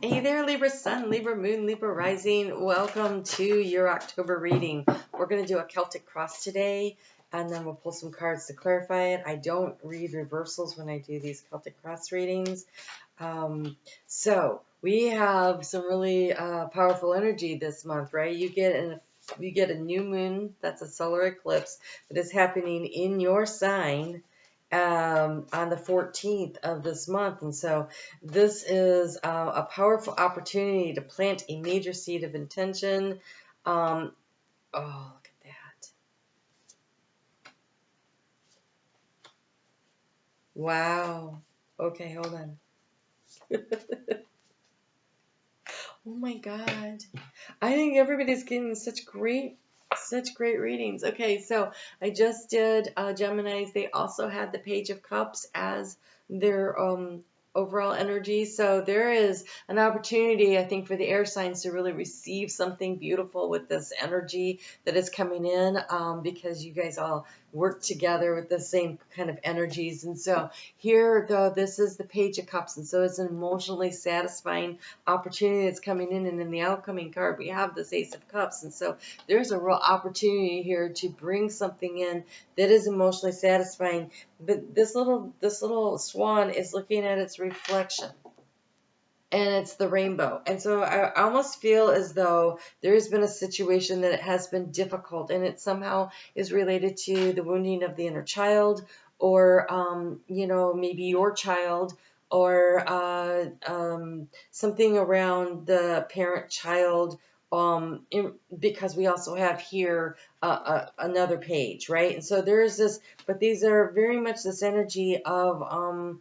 Hey there, Libra Sun, Libra Moon, Libra Rising. Welcome to your October reading. We're going to do a Celtic cross today, and then we'll pull some cards to clarify it. I don't read reversals when I do these Celtic cross readings. So we have some really powerful energy this month, right? You get a new moon, that's a solar eclipse that is happening in your sign on the 14th of this month. And so this is a powerful opportunity to plant a major seed of intention. Oh, look at that. Wow. Okay, hold on. Oh my God. I think everybody's getting such great readings. Okay, so I just did Geminis. They also had the Page of Cups as their overall energy. So there is an opportunity, I think, for the air signs to really receive something beautiful with this energy that is coming in, because you guys all work together with the same kind of energies. And so here, though, this is the Page of Cups, and so it's an emotionally satisfying opportunity that's coming in. And in the outcoming card, we have this Ace of Cups, and so there's a real opportunity here to bring something in that is emotionally satisfying. But this little swan is looking at its reflection, and it's the rainbow. And so I almost feel as though there has been a situation that has been difficult, and it somehow is related to the wounding of the inner child, or maybe your child, or something around the parent-child, because we also have here another page, right? And so there is this, but these are very much this energy of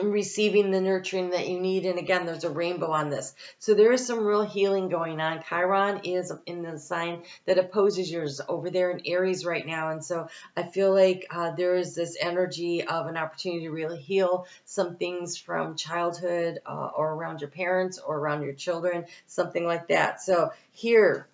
receiving the nurturing that you need. And again, there's a rainbow on this. So there is some real healing going on. Chiron is in the sign that opposes yours over there in Aries right now. And so I feel like there is this energy of an opportunity to really heal some things from childhood, or around your parents or around your children, something like that. So here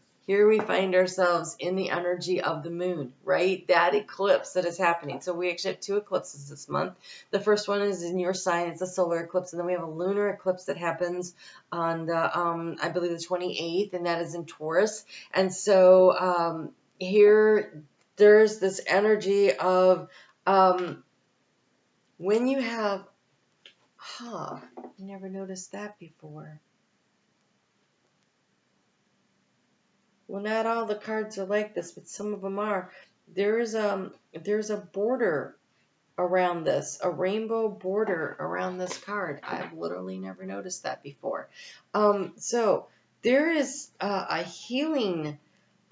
we find ourselves in the energy of the moon, right? That eclipse that is happening. So we actually have two eclipses this month. The first one is in your sign. It's a solar eclipse. And then we have a lunar eclipse that happens on the, I believe, the 28th, and that is in Taurus. And so here there's this energy of when you have, I never noticed that before. Well, not all the cards are like this, but some of them are. There's a border around this, a rainbow border around this card. I've literally never noticed that before. So there is a healing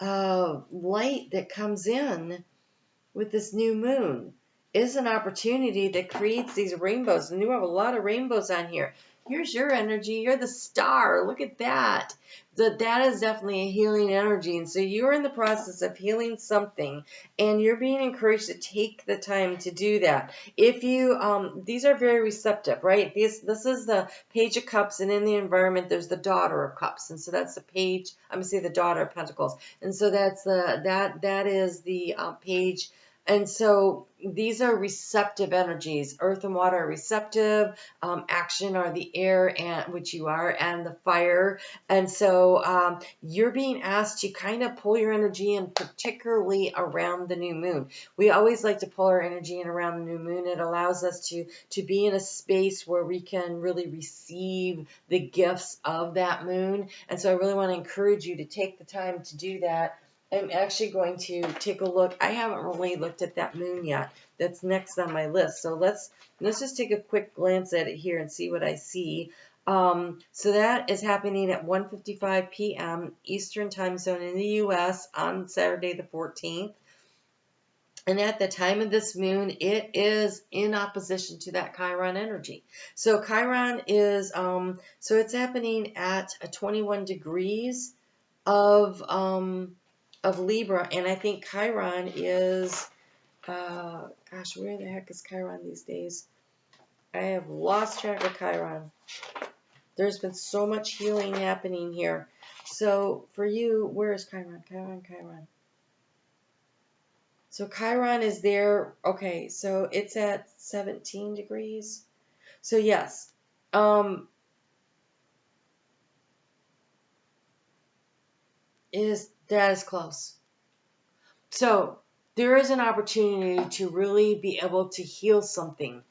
light that comes in with this new moon. Is an opportunity that creates these rainbows, and you have a lot of rainbows on here. Here's your energy. You're the star. Look at that. That is definitely a healing energy. And so you're in the process of healing something, and you're being encouraged to take the time to do that. If you, these are very receptive, right? This is the Page of Cups, and in the environment, there's the Daughter of Cups. And so that's the page, I'm going to say the Daughter of Pentacles. And so that's that is the page. And so these are receptive energies. Earth and water are receptive. Action are the air, and which you are, and the fire. And so you're being asked to kind of pull your energy in, particularly around the new moon. We always like to pull our energy in around the new moon. It allows us to be in a space where we can really receive the gifts of that moon. And so I really want to encourage you to take the time to do that. I'm actually going to take a look. I haven't really looked at that moon yet. That's next on my list. So let's just take a quick glance at it here and see what I see. So that is happening at 1:55 p.m. Eastern Time Zone in the U.S. on Saturday the 14th. And at the time of this moon, it is in opposition to that Chiron energy. So Chiron is, so it's happening at 21 degrees of Libra, and I think Chiron is, gosh, where the heck is Chiron these days? I have lost track of Chiron. There's been so much healing happening here. So for you, where is Chiron? Chiron. So Chiron is there. Okay, so it's at 17 degrees. So yes, That is close. So there is an opportunity to really be able to heal something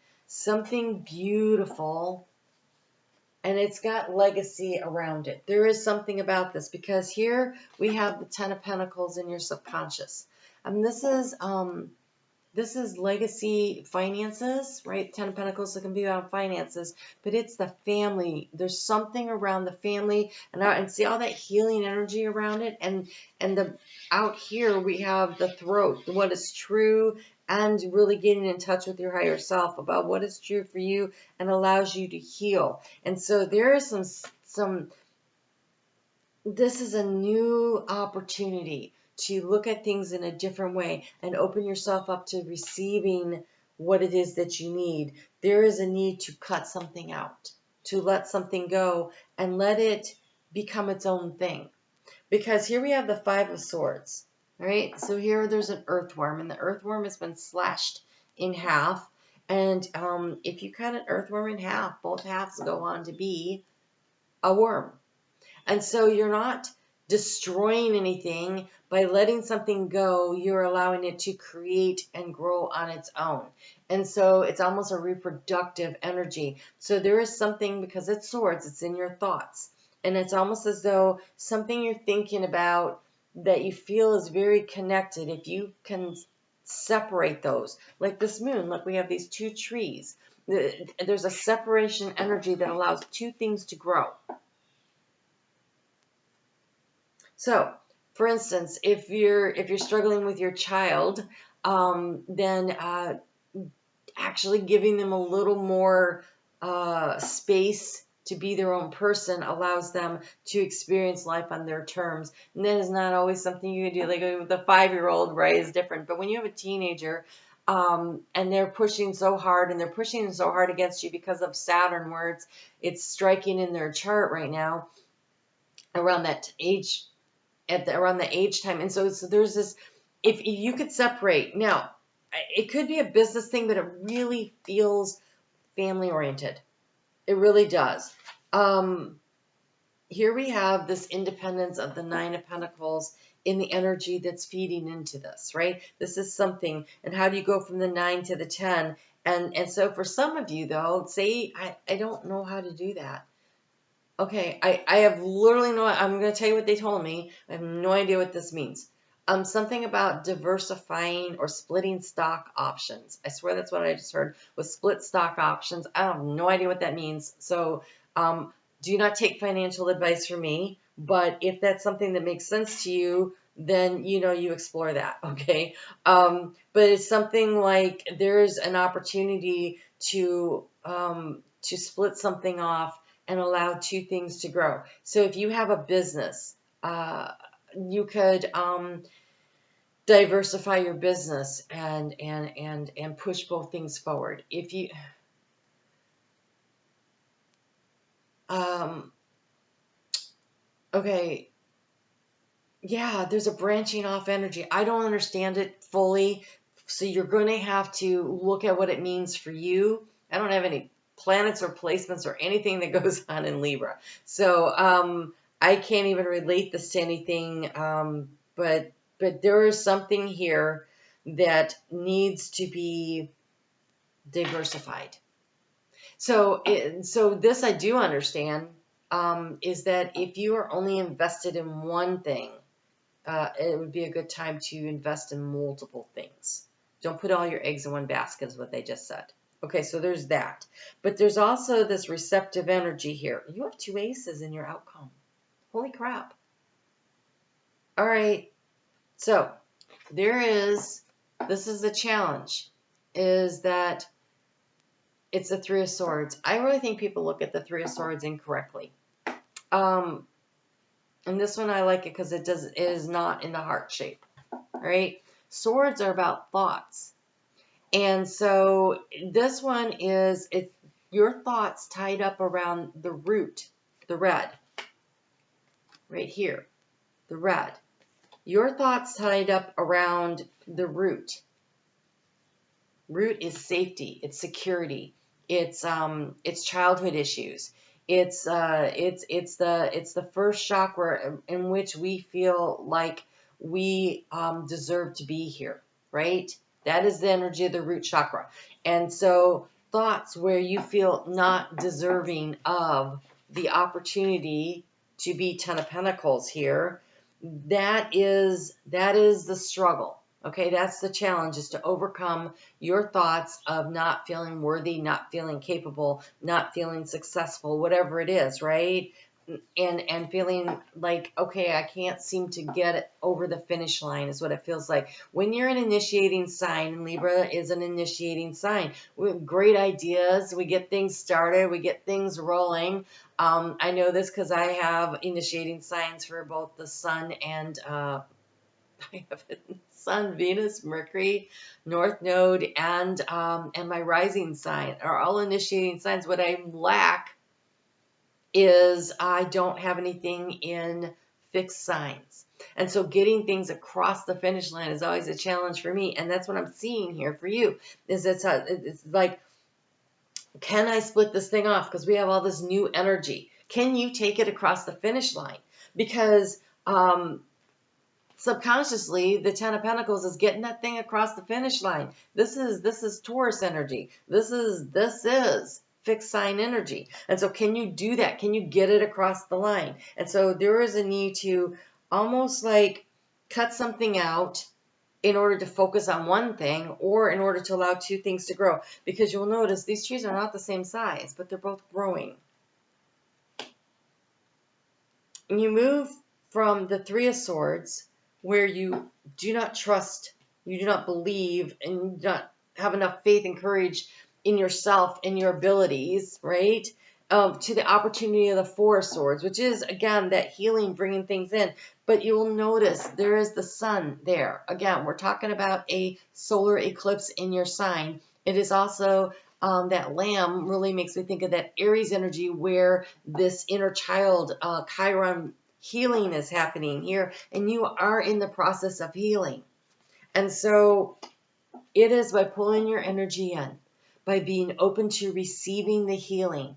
beautiful, and it's got legacy around it. There is something about this because here we have the Ten of Pentacles in your subconscious. And this is legacy finances, right? Ten of Pentacles, it can be about finances, but it's the family. There's something around the family, and see all that healing energy around it. And the out here we have the throat, what is true, and really getting in touch with your higher self about what is true for you and allows you to heal. And so there is some. This is a new opportunity to look at things in a different way and open yourself up to receiving what it is that you need. There is a need to cut something out, to let something go and let it become its own thing. Because here we have the Five of Swords, right? So here there's an earthworm, and the earthworm has been slashed in half. And if you cut an earthworm in half, both halves go on to be a worm. And so you're not destroying anything by letting something go. You're allowing it to create and grow on its own. And so it's almost a reproductive energy. So there is something, because it's swords, it's in your thoughts. And it's almost as though something you're thinking about that you feel is very connected. If you can separate those, like this moon, look, we have these two trees. There's a separation energy that allows two things to grow. So, for instance, if you're struggling with your child, then actually giving them a little more space to be their own person allows them to experience life on their terms. And that is not always something you can do. Like with a 5-year-old, right, is different. But when you have a teenager, and they're pushing so hard, and they're pushing so hard against you because of Saturn, where it's striking in their chart right now around that age. Around the age time. And so there's this, if you could separate, now, it could be a business thing, but it really feels family oriented. It really does. Here we have this independence of the Nine of Pentacles in the energy that's feeding into this, right? This is something. And how do you go from the 9 to the 10? And so for some of you, though, say, I don't know how to do that. Okay, I have literally I'm going to tell you what they told me. I have no idea what this means. Something about diversifying or splitting stock options. I swear that's what I just heard, was split stock options. I have no idea what that means. So do not take financial advice from me. But if that's something that makes sense to you, then, you explore that, okay? But it's something like there's an opportunity to split something off and allow two things to grow. So if you have a business, you could diversify your business and push both things forward. If you okay, yeah, there's a branching off energy. I don't understand it fully, so you're going to have to look at what it means for you. I don't have any planets or placements or anything that goes on in Libra. So I can't even relate this to anything, but there is something here that needs to be diversified. So this I do understand, is that if you are only invested in one thing, it would be a good time to invest in multiple things. Don't put all your eggs in one basket is what they just said. Okay, so there's that. But there's also this receptive energy here. You have 2 aces in your outcome. Holy crap. All right. So this is the challenge, is that it's the 3 of Swords. I really think people look at the 3 of Swords incorrectly. And this one I like it because it is not in the heart shape. All right. Swords are about thoughts. And so this one is, it's your thoughts tied up around the root, the red, right here, the red. Your thoughts tied up around the root. Root is safety, it's security, it's childhood issues, It's the first chakra in which we feel like we deserve to be here, right? That is the energy of the root chakra. And so thoughts where you feel not deserving of the opportunity to be Ten of Pentacles here, that is the struggle. Okay, that's the challenge, is to overcome your thoughts of not feeling worthy, not feeling capable, not feeling successful, whatever it is, right? And feeling like, okay, I can't seem to get it over the finish line is what it feels like. When you're an initiating sign, and Libra is an initiating sign, we have great ideas, we get things started, we get things rolling. I know this because I have initiating signs for both the sun and I have Sun, Venus, Mercury, North Node, and my rising sign are all initiating signs. What I lack is I don't have anything in fixed signs. And so getting things across the finish line is always a challenge for me. And that's what I'm seeing here for you, is it's like, can I split this thing off? Because we have all this new energy. Can you take it across the finish line? Because subconsciously, the Ten of Pentacles is getting that thing across the finish line. This is Taurus energy. This is fixed sign energy. And so can you do that? Can you get it across the line? And so there is a need to almost like cut something out in order to focus on one thing, or in order to allow two things to grow. Because you'll notice these trees are not the same size, but they're both growing. And you move from the Three of Swords, where you do not trust, you do not believe, and you do not have enough faith and courage in yourself and your abilities, right? To the opportunity of the Four of Swords, which is, again, that healing, bringing things in. But you will notice there is the sun there. Again, we're talking about a solar eclipse in your sign. It is also that lamb really makes me think of that Aries energy, where this inner child, Chiron, healing is happening here, and you are in the process of healing. And so it is by pulling your energy in, by being open to receiving the healing,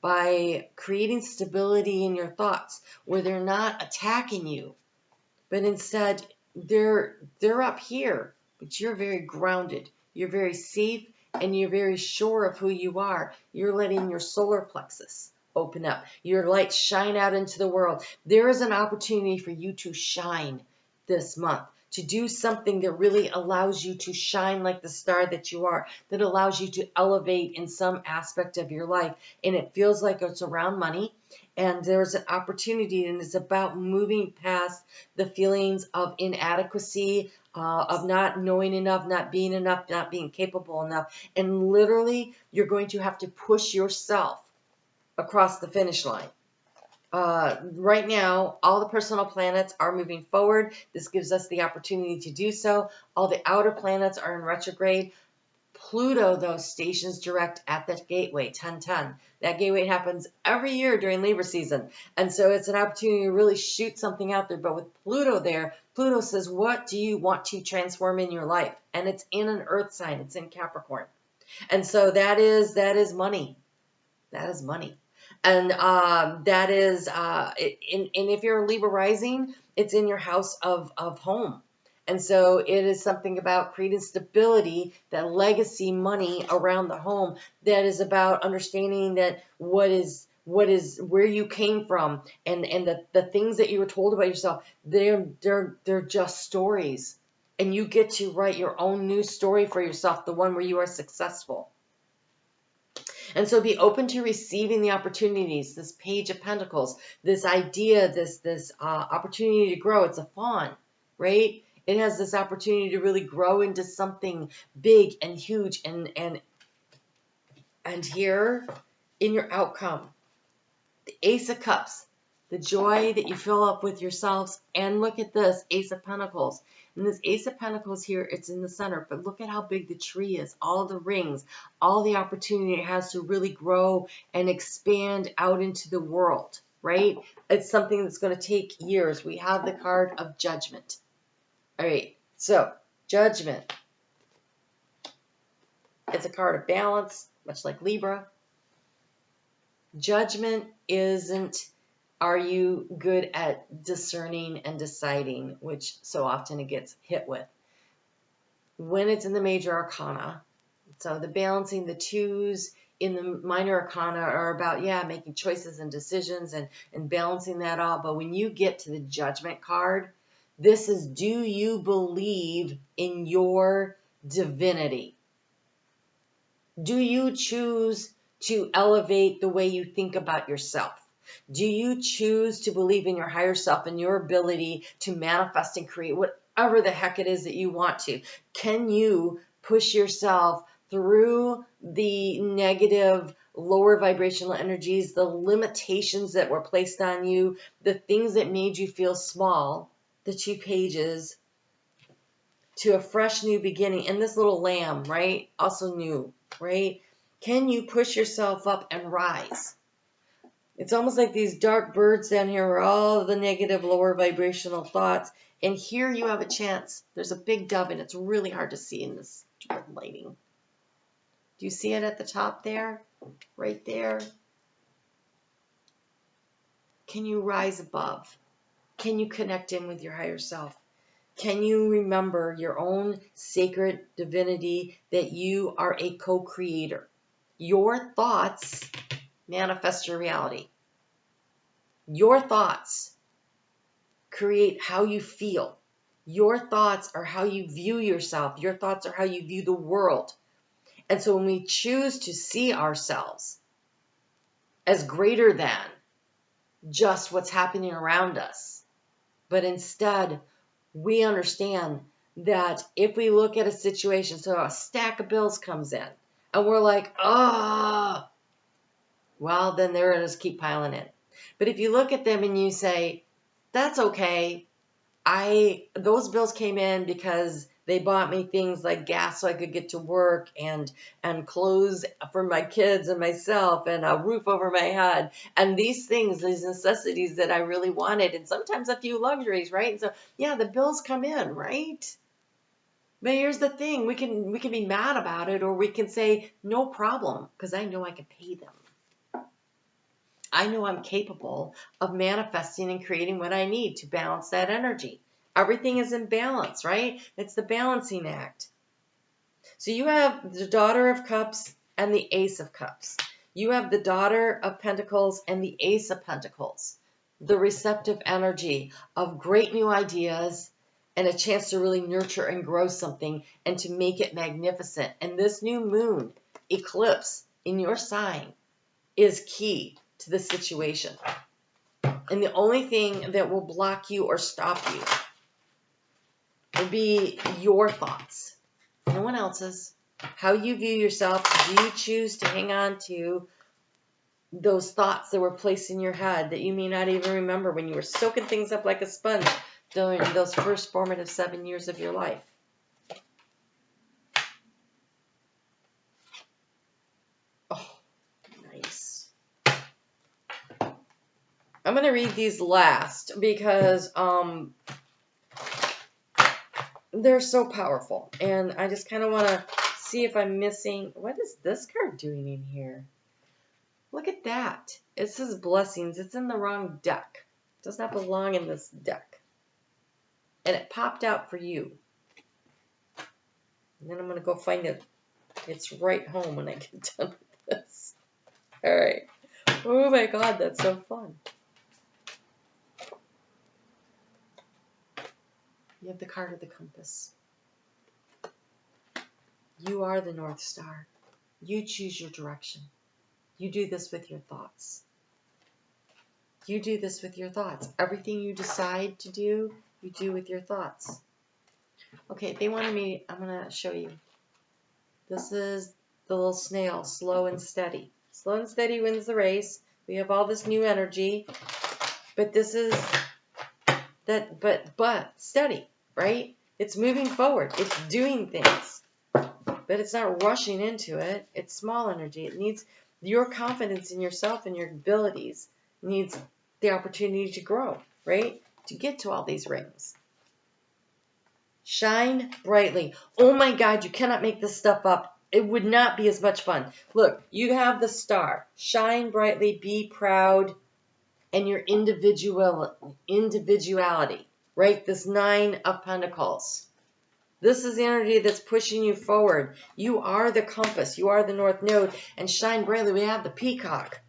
by creating stability in your thoughts where they're not attacking you, but instead they're up here, but you're very grounded, you're very safe, and you're very sure of who you are. You're letting your solar plexus open up, your light shine out into the world. There is an opportunity for you to shine this month, to do something that really allows you to shine like the star that you are, that allows you to elevate in some aspect of your life. And it feels like it's around money, and there's an opportunity, and it's about moving past the feelings of inadequacy, of not knowing enough, not being enough, not being capable enough. And literally, you're going to have to push yourself across the finish line. Right now, all the personal planets are moving forward. This gives us the opportunity to do so. All the outer planets are in retrograde. Pluto, though, stations direct at that gateway, 1010. That gateway happens every year during Libra season. And so it's an opportunity to really shoot something out there. But with Pluto there, Pluto says, what do you want to transform in your life? And it's in an earth sign. It's in Capricorn. And so that is money. That is money. And that is, and if you're a Libra rising, it's in your house of home. And so it is something about creating stability, that legacy money around the home, that is about understanding that what is where you came from, and the things that you were told about yourself, they're just stories. And you get to write your own new story for yourself, the one where you are successful. And so be open to receiving the opportunities, this Page of Pentacles, this idea, this opportunity to grow. It's a fawn, right? It has this opportunity to really grow into something big and huge. And here in your outcome, the Ace of Cups, the joy that you fill up with yourselves. And look at this, Ace of Pentacles. And this Ace of Pentacles here, it's in the center, but look at how big the tree is, all the rings, all the opportunity it has to really grow and expand out into the world, right? It's something that's going to take years. We have the card of Judgment. All right, so Judgment. It's a card of balance, much like Libra. Judgment isn't, are you good at discerning and deciding, which so often it gets hit with. When it's in the major arcana, so the balancing the twos in the minor arcana are about, making choices and decisions and balancing that all. But when you get to the Judgment card, this is, do you believe in your divinity? Do you choose to elevate the way you think about yourself? Do you choose to believe in your higher self and your ability to manifest and create whatever the heck it is that you want to? Can you push yourself through the negative, lower vibrational energies, the limitations that were placed on you, the things that made you feel small, the 2 pages, to a fresh new beginning? And this little lamb, right? Also new, right? Can you push yourself up and rise? It's almost like these dark birds down here are all the negative, lower vibrational thoughts. And here you have a chance. There's a big dove, and it's really hard to see in this lighting. Do you see it at the top there? Right there? Can you rise above? Can you connect in with your higher self? Can you remember your own sacred divinity, that you are a co-creator? Your thoughts manifest your reality. Your thoughts create how you feel. Your thoughts are how you view yourself. Your thoughts are how you view the world. And so when we choose to see ourselves as greater than just what's happening around us, but instead we understand that if we look at a situation, so a stack of bills comes in, and we're like, well, then they're going to just keep piling in. But if you look at them and you say, that's okay, those bills came in because they bought me things like gas so I could get to work, and clothes for my kids and myself, and a roof over my head, and these things, these necessities that I really wanted, and sometimes a few luxuries, right? And so, the bills come in, right? But here's the thing, we can be mad about it, or we can say, no problem, because I know I can pay them. I know I'm capable of manifesting and creating what I need to balance that energy. Everything is in balance, right? It's the balancing act. So you have the Daughter of Cups and the Ace of Cups. You have the Daughter of Pentacles and the Ace of Pentacles. The receptive energy of great new ideas and a chance to really nurture and grow something and to make it magnificent. And this new moon eclipse in your sign is key to the situation. And the only thing that will block you or stop you would be your thoughts, no one else's. How you view yourself. Do you choose to hang on to those thoughts that were placed in your head that you may not even remember when you were soaking things up like a sponge during those first formative 7 years of your life? Oh, nice. I'm going to read these last because they're so powerful, and I just kind of want to see if I'm missing. What is this card doing in here? Look at that. It says blessings. It's in the wrong deck. It does not belong in this deck. And it popped out for you. And then I'm going to go find it. It's right home when I get done with this. All right. Oh my God, that's so fun. You have the card of the compass. You are the North Star. You choose your direction. You do this with your thoughts. You do this with your thoughts. Everything you decide to do, you do with your thoughts. Okay, they wanted me, I'm going to show you. This is the little snail, slow and steady. Slow and steady wins the race. We have all this new energy, but this is that, but steady, right? It's moving forward. It's doing things, but it's not rushing into it. It's small energy. It needs your confidence in yourself and your abilities. It needs the opportunity to grow, right? To get to all these rings. Shine brightly. Oh my God, you cannot make this stuff up. it would not be as much fun. Look, you have the star. Shine brightly, be proud, and your individuality, right? This 9 of Pentacles. This is the energy that's pushing you forward. You are the compass. You are the North Node. And shine brightly, we have the peacock.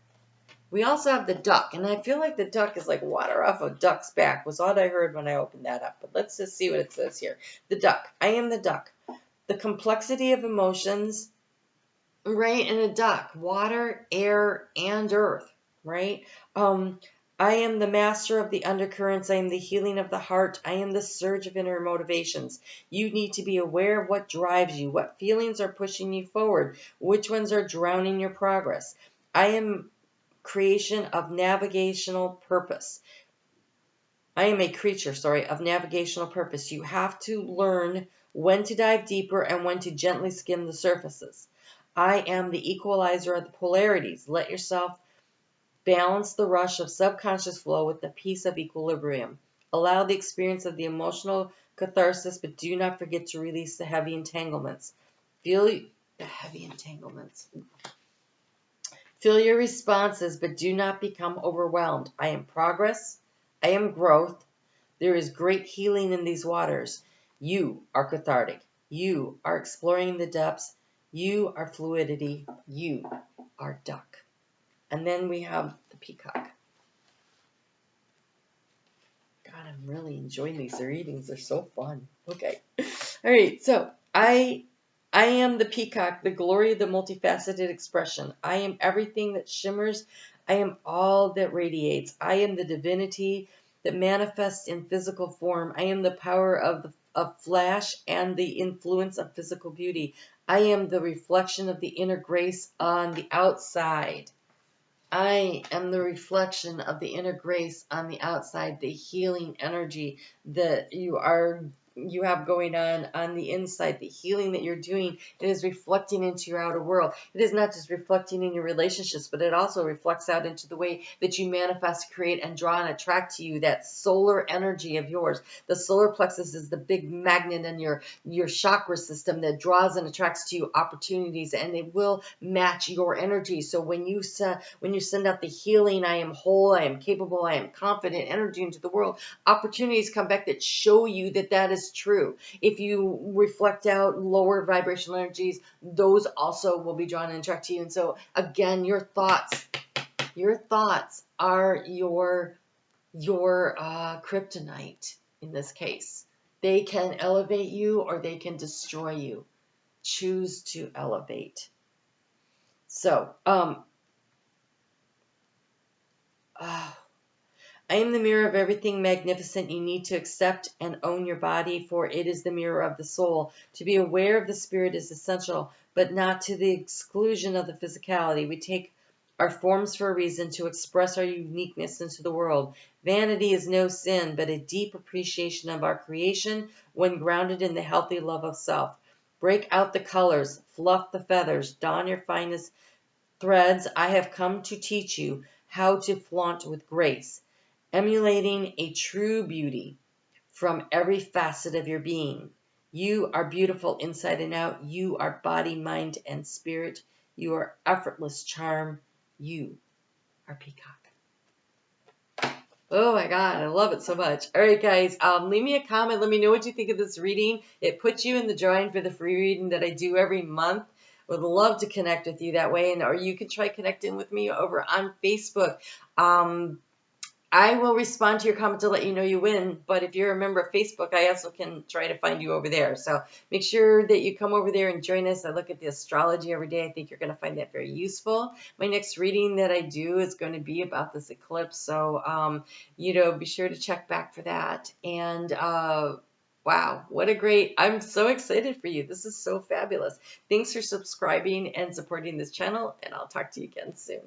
We also have the duck. And I feel like the duck is like water off a duck's back was all I heard when I opened that up. But let's just see what it says here. The duck. I am the duck. The complexity of emotions, right? And a duck. Water, air, and earth, right? I am the master of the undercurrents. I am the healing of the heart. I am the surge of inner motivations. You need to be aware of what drives you, what feelings are pushing you forward, which ones are drowning your progress. I am creation of navigational purpose. I am a creature, of navigational purpose. You have to learn when to dive deeper and when to gently skim the surfaces. I am the equalizer of the polarities. Let yourself balance the rush of subconscious flow with the peace of equilibrium. Allow the experience of the emotional catharsis, but do not forget to release the heavy entanglements. Feel the heavy entanglements. Feel your responses, but do not become overwhelmed. I am progress. I am growth. There is great healing in these waters. You are cathartic. You are exploring the depths. You are fluidity. You are duck. And then we have the peacock. God, I'm really enjoying these readings. They're so fun. Okay. All right. So I am the peacock, the glory of the multifaceted expression. I am everything that shimmers. I am all that radiates. I am the divinity that manifests in physical form. I am the power of flash and the influence of physical beauty. I am the reflection of the inner grace on the outside. I am the reflection of the inner grace on the outside, the healing energy that you have going on the inside, the healing that you're doing. It is reflecting into your outer world. It is not just reflecting in your relationships, but it also reflects out into the way that you manifest, create, and draw and attract to you that solar energy of yours. The solar plexus is the big magnet in your chakra system that draws and attracts to you opportunities, and it will match your energy. So when you send out the healing, I am whole, I am capable, I am confident energy into the world, opportunities come back that show you that that is true. If you reflect out lower vibrational energies, those also will be drawn and attract to you. And so again, your thoughts are your kryptonite in this case. They can elevate you or they can destroy you. Choose to elevate. So, I am the mirror of everything magnificent you need to accept and own your body, for it is the mirror of the soul. To be aware of the spirit is essential, but not to the exclusion of the physicality. We take our forms for a reason, to express our uniqueness into the world. Vanity is no sin, but a deep appreciation of our creation when grounded in the healthy love of self. Break out the colors, fluff the feathers, don your finest threads. I have come to teach you how to flaunt with grace, emulating a true beauty from every facet of your being. You are beautiful inside and out. You are body, mind, and spirit. You are effortless charm. You are peacock. Oh my God, I love it so much. All right, guys, leave me a comment. Let me know what you think of this reading. It puts you in the drawing for the free reading that I do every month. Would love to connect with you that way, or you can try connecting with me over on Facebook. I will respond to your comment to let you know you win, but if you're a member of Facebook, I also can try to find you over there. So make sure that you come over there and join us. I look at the astrology every day. I think you're going to find that very useful. My next reading that I do is going to be about this eclipse. So, be sure to check back for that. And, wow, I'm so excited for you. This is so fabulous. Thanks for subscribing and supporting this channel, and I'll talk to you again soon.